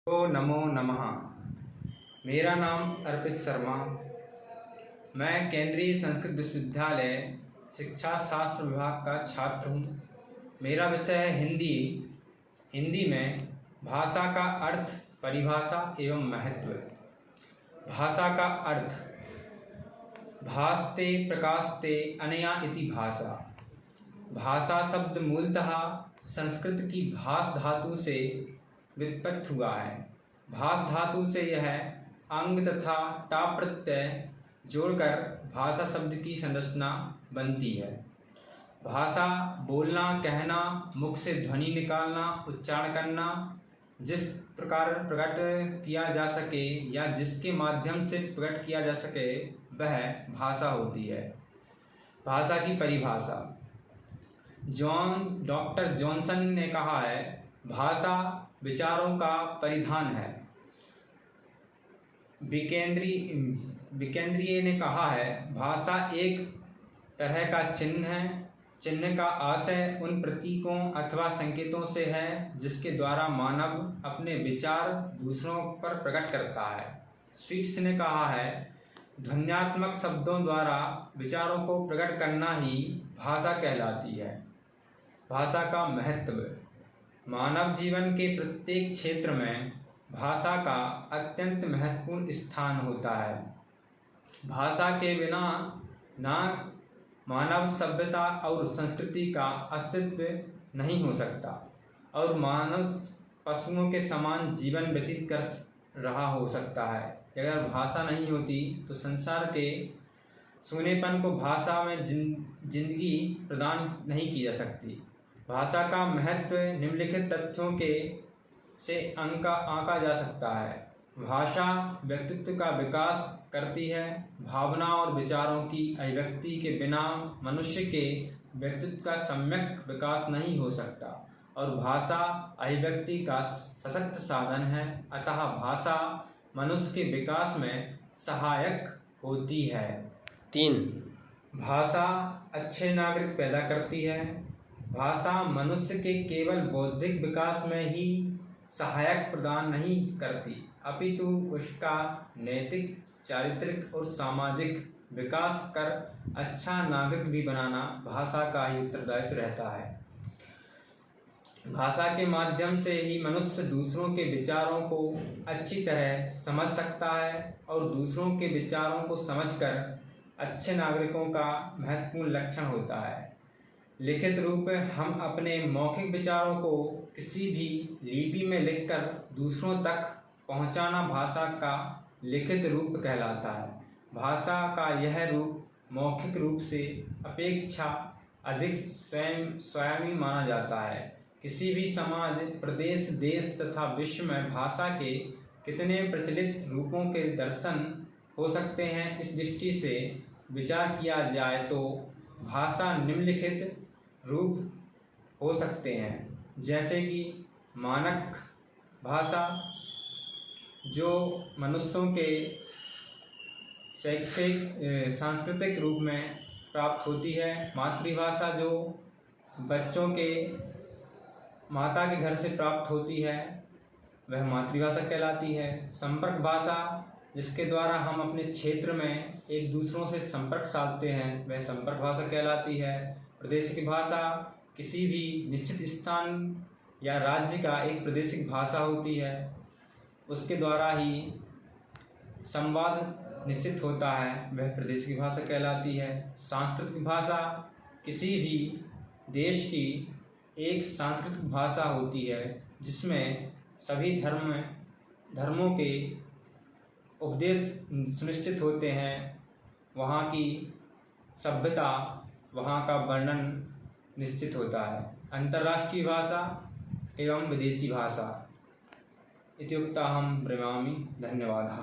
नमो नमः। मेरा नाम अर्पित शर्मा। मैं केंद्रीय संस्कृत विश्वविद्यालय शिक्षा शास्त्र विभाग का छात्र हूँ। मेरा विषय है हिंदी। हिंदी में भाषा का अर्थ, परिभाषा एवं महत्व। भाषा का अर्थ: भासते प्रकाशते अनया इति भाषा। भाषा शब्द मूलतः संस्कृत की भास धातु से व्युत्पत्त हुआ है। भास धातु से यह अंग तथा टा प्रत्यय जोड़कर भाषा शब्द की संरचना बनती है। भाषा बोलना, कहना, मुख से ध्वनि निकालना, उच्चारण करना, जिस प्रकार प्रकट किया जा सके या जिसके माध्यम से प्रकट किया जा सके वह भाषा होती है। भाषा की परिभाषा: डॉक्टर जॉनसन ने कहा है, भाषा विचारों का परिधान है। विकेंद्रीय ने कहा है, भाषा एक तरह का चिन्ह है। चिन्ह का आशय उन प्रतीकों अथवा संकेतों से है जिसके द्वारा मानव अपने विचार दूसरों पर प्रकट करता है। स्वीट्स ने कहा है, ध्वन्यात्मक शब्दों द्वारा विचारों को प्रकट करना ही भाषा कहलाती है। भाषा का महत्व: मानव जीवन के प्रत्येक क्षेत्र में भाषा का अत्यंत महत्वपूर्ण स्थान होता है। भाषा के बिना ना मानव सभ्यता और संस्कृति का अस्तित्व नहीं हो सकता और मानव पशुओं के समान जीवन व्यतीत कर रहा हो सकता है। अगर भाषा नहीं होती तो संसार के सूनेपन को भाषा में जिंदगी प्रदान नहीं की जा सकती। भाषा का महत्व निम्नलिखित तथ्यों से आंका जा सकता है। भाषा व्यक्तित्व का विकास करती है। भावना और विचारों की अभिव्यक्ति के बिना मनुष्य के व्यक्तित्व का सम्यक विकास नहीं हो सकता और भाषा अभिव्यक्ति का सशक्त साधन है। अतः भाषा मनुष्य के विकास में सहायक होती है। 3. भाषा अच्छे नागरिक पैदा करती है। भाषा मनुष्य के केवल बौद्धिक विकास में ही सहायक प्रदान नहीं करती, अपितु उसका नैतिक, चारित्रिक और सामाजिक विकास कर अच्छा नागरिक भी बनाना भाषा का ही उत्तरदायित्व रहता है। भाषा के माध्यम से ही मनुष्य दूसरों के विचारों को अच्छी तरह समझ सकता है और दूसरों के विचारों को समझकर अच्छे नागरिकों का महत्वपूर्ण लक्षण होता है। लिखित रूप: हम अपने मौखिक विचारों को किसी भी लिपि में लिखकर दूसरों तक पहुंचाना भाषा का लिखित रूप कहलाता है। भाषा का यह रूप मौखिक रूप से अपेक्षा अधिक स्वयं माना जाता है। किसी भी समाज, प्रदेश, देश तथा विश्व में भाषा के कितने प्रचलित रूपों के दर्शन हो सकते हैं, इस दृष्टि से विचार किया जाए तो भाषा निम्नलिखित रूप हो सकते हैं, जैसे कि मानक भाषा जो मनुष्यों के शैक्षिक सांस्कृतिक रूप में प्राप्त होती है। मातृभाषा जो बच्चों के माता के घर से प्राप्त होती है वह मातृभाषा कहलाती है। संपर्क भाषा जिसके द्वारा हम अपने क्षेत्र में एक दूसरों से संपर्क साधते हैं वह संपर्क भाषा कहलाती है। प्रादेशिक भाषा किसी भी निश्चित स्थान या राज्य का एक प्रादेशिक भाषा होती है, उसके द्वारा ही संवाद निश्चित होता है, वह प्रादेशिक भाषा कहलाती है। सांस्कृतिक भाषा किसी भी देश की एक सांस्कृतिक भाषा होती है जिसमें सभी धर्मों के उपदेश सुनिश्चित होते हैं। वहाँ की सभ्यता, वहाँ का वर्णन निश्चित होता है। अंतर्राष्ट्रीय भाषा एवं विदेशी भाषा इत्युक्ताहं ब्रवामि। धन्यवादः।